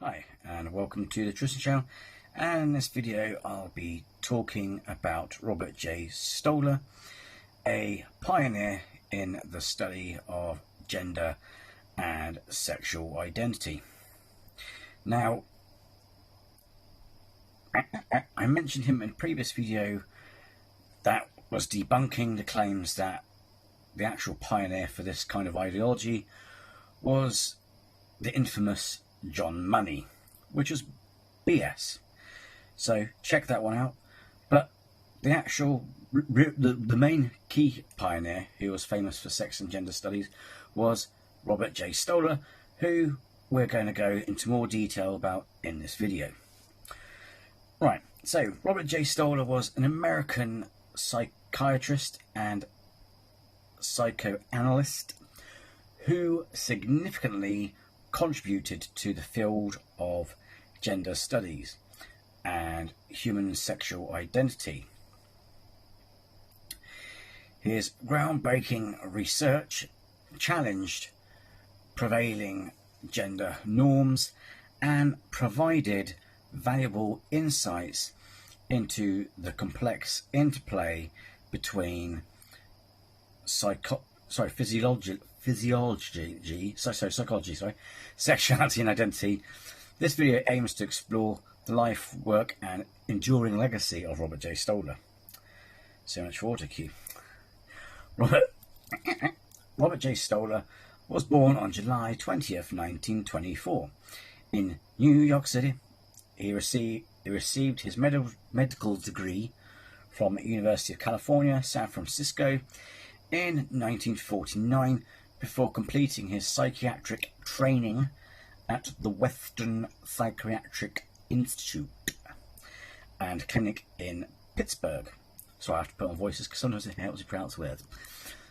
Hi and welcome to the Tristan channel, and in this video I'll be talking about Robert J. Stoller, a pioneer in the study of gender and sexual identity. Now, I mentioned him in a previous video that was debunking the claims that the actual pioneer for this kind of ideology was the infamous John Money, which was BS. So check that one out. But the actual, the main key pioneer who was famous for sex and gender studies was Robert J. Stoller, who we're going to go into more detail about in this video. Right, so Robert J. Stoller was an American psychiatrist and psychoanalyst who significantly contributed to the field of gender studies and human sexual identity. His groundbreaking research challenged prevailing gender norms and provided valuable insights into the complex interplay between psychology, sexuality and identity. This video aims to explore the life, work and enduring legacy of Robert J. Stoller. So much for autocue. Robert J. Stoller was born on July 20th, 1924 in New York City. He received his medical degree from the University of California, San Francisco in 1949, before completing his psychiatric training at the Western Psychiatric Institute and Clinic in Pittsburgh. So I have to put on voices because sometimes it helps you pronounce words.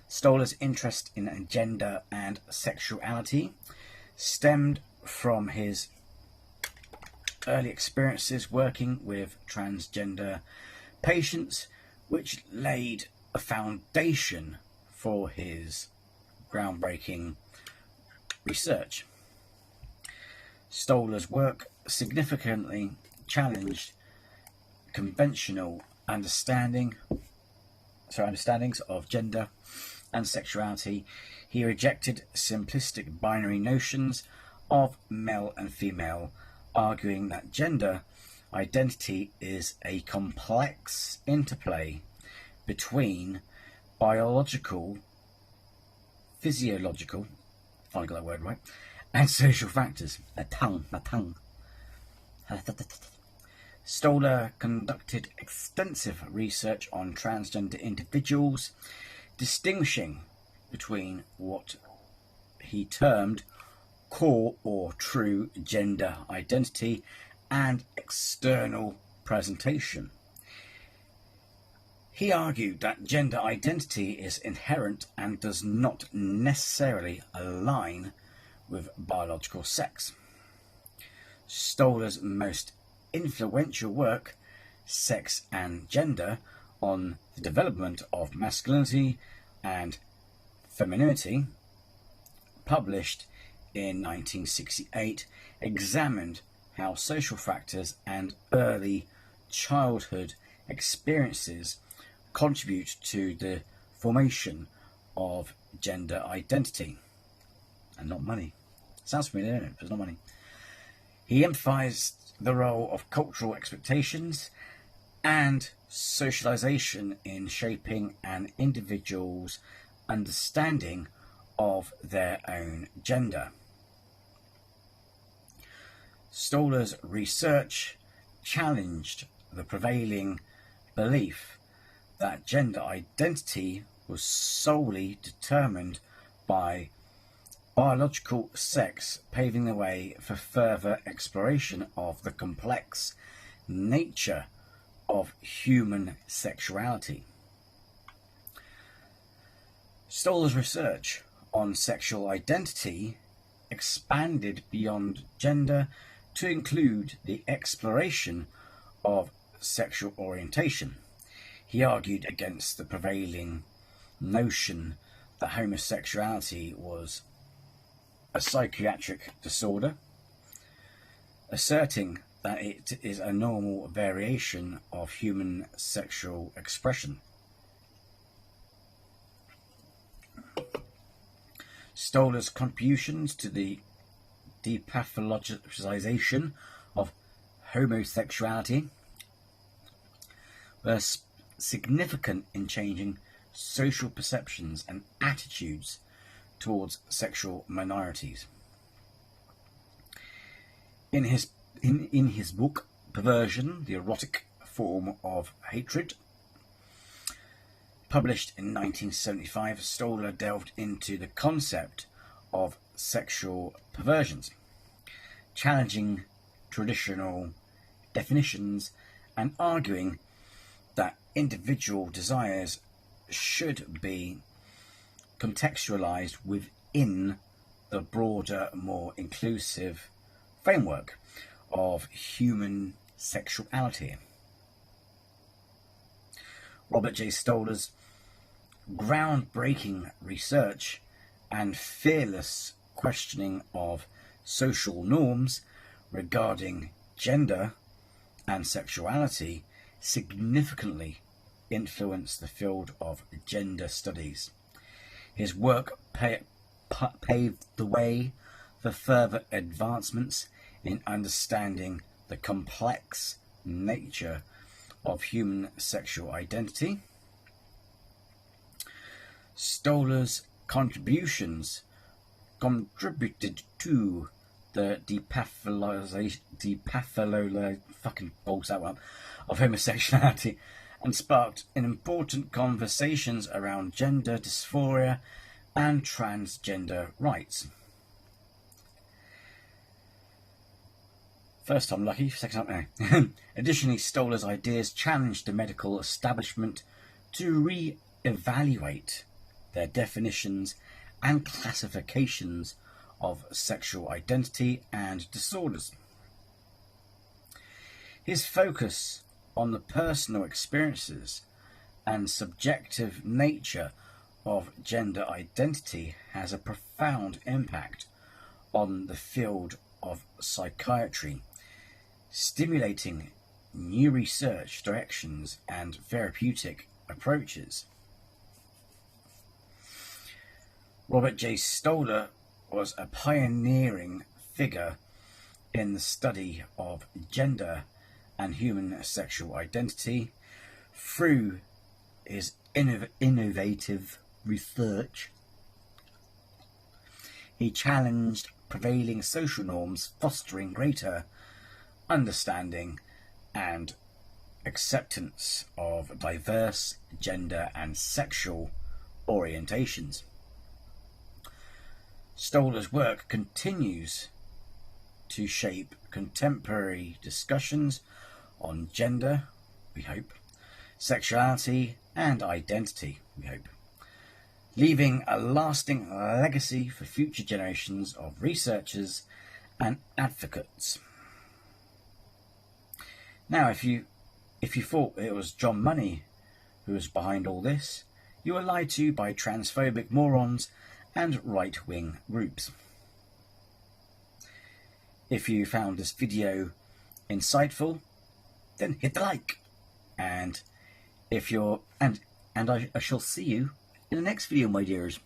Stoller's interest in gender and sexuality stemmed from his early experiences working with transgender patients, which laid a foundation for his groundbreaking research. Stoller's work significantly challenged conventional understandings of gender and sexuality. He rejected simplistic binary notions of male and female, arguing that gender identity is a complex interplay between biological, physiological, if I got that word right, and social factors. My tongue. Stoller conducted extensive research on transgender individuals, distinguishing between what he termed core or true gender identity and external presentation. He argued that gender identity is inherent and does not necessarily align with biological sex. Stoller's most influential work, Sex and Gender, on the development of masculinity and femininity, published in 1968, examined how social factors and early childhood experiences contribute to the formation of gender identity. And not money. Sounds familiar, doesn't it? But it's not money. He emphasized the role of cultural expectations and socialization in shaping an individual's understanding of their own gender. Stoller's research challenged the prevailing belief that gender identity was solely determined by biological sex, paving the way for further exploration of the complex nature of human sexuality. Stoller's research on sexual identity expanded beyond gender to include the exploration of sexual orientation. He argued against the prevailing notion that homosexuality was a psychiatric disorder. asserting that it is a normal variation of human sexual expression. Stoller's contributions to the depathologization of homosexuality were significant in changing social perceptions and attitudes towards sexual minorities. In his book Perversion, the Erotic Form of Hatred, published in 1975, Stoller delved into the concept of sexual perversions, challenging traditional definitions and arguing that individual desires should be contextualized within the broader, more inclusive framework of human sexuality. Robert J. Stoller's groundbreaking research and fearless questioning of social norms regarding gender and sexuality significantly influenced the field of gender studies. His work paved the way for further advancements in understanding the complex nature of human sexual identity. Stoller's contributions contributed to the of homosexuality and sparked important conversations around gender dysphoria and transgender rights. First time lucky, second time no. Additionally, Stoller's ideas challenged the medical establishment to re-evaluate their definitions and classifications of sexual identity and disorders. His focus on the personal experiences and subjective nature of gender identity has a profound impact on the field of psychiatry, stimulating new research directions and therapeutic approaches. Robert J. Stoller was a pioneering figure in the study of gender and human sexual identity. Through his innovative research, he challenged prevailing social norms, fostering greater understanding and acceptance of diverse gender and sexual orientations. Stoller's work continues to shape contemporary discussions on gender, we hope, sexuality and identity, we hope, leaving a lasting legacy for future generations of researchers and advocates. Now, if you thought it was John Money who was behind all this, you were lied to by transphobic morons and right-wing groups. If you found this video insightful, then hit the like, and if you're I shall see you in the next video, my dears.